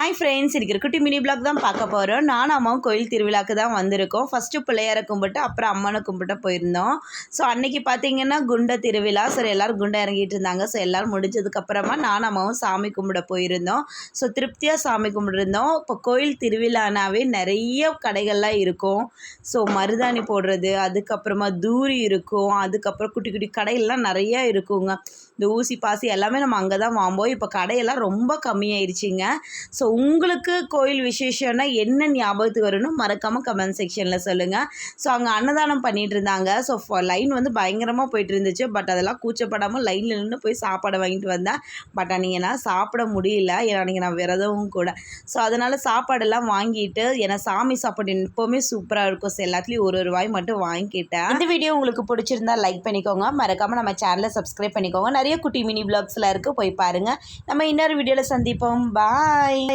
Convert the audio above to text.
Hi friends, இருக்கிற குட்டி mini black தான் பார்க்க போகிறோம். நானும் அம்மாவும் கோயில் திருவிழாக்கு தான் வந்திருக்கோம். ஃபஸ்ட்டு பிள்ளையாரை கும்பிட்டு அப்புறம் அம்மனை கும்பிட்டு போயிருந்தோம். ஸோ அன்றைக்கி பார்த்திங்கன்னா குண்ட திருவிழா. சரி, எல்லோரும் குண்டை இறங்கிட்டு இருந்தாங்க. ஸோ எல்லோரும் முடிஞ்சதுக்கப்புறமா நானும் அம்மாவும் சாமி கும்பிட போயிருந்தோம். ஸோ திருப்தியாக சாமி கும்பிட்டுருந்தோம். இப்போ கோயில் திருவிழானாவே நிறைய கடைகள்லாம் இருக்கும். ஸோ மருதாணி போடுறது, அதுக்கப்புறமா தூரி இருக்கும், அதுக்கப்புறம் குட்டி குட்டி கடையெல்லாம் நிறையா இருக்குங்க. இந்த ஊசி பாசி எல்லாமே நம்ம அங்கே தான் வாங்குவோம். இப்போ கடையெல்லாம் ரொம்ப கம்மியாயிருச்சுங்க. ஸோ உங்களுக்கு கோயில் விசேஷம்னா என்ன ஞாபகத்துக்கு வரும்னு மறக்காமல் கமெண்ட் செக்ஷனில் சொல்லுங்கள். ஸோ அங்கே அன்னதானம் பண்ணிகிட்டு இருந்தாங்க. ஸோ லைன் வந்து பயங்கரமாக போயிட்டு இருந்துச்சு. பட் அதெல்லாம் கூச்சப்படாமல் லைனில் நின்று போய் சாப்பாடை வாங்கிட்டு வந்தேன். பட் அன்றைக்கி நான் சாப்பிட முடியல, ஏன்னா அன்றைக்கி நான் விரதமும் கூட. ஸோ அதனால் சாப்பாடெல்லாம் வாங்கிட்டு, ஏன்னா சாமி சாப்பாடு எப்போவுமே சூப்பராக இருக்கும். ஸோ எல்லாத்துலேயும் ஒரு வாய் மட்டும் வாங்கிக்கிட்டேன். இந்த வீடியோ உங்களுக்கு பிடிச்சிருந்தா லைக் பண்ணிக்கோங்க. மறக்காமல் நம்ம சேனலை சப்ஸ்கிரைப் பண்ணிக்கோங்க. நிறைய குட்டி மினி பிளாக்ஸில் இருக்குது, போய் பாருங்கள். நம்ம இன்னொரு வீடியோவில் சந்திப்போம். பாய்.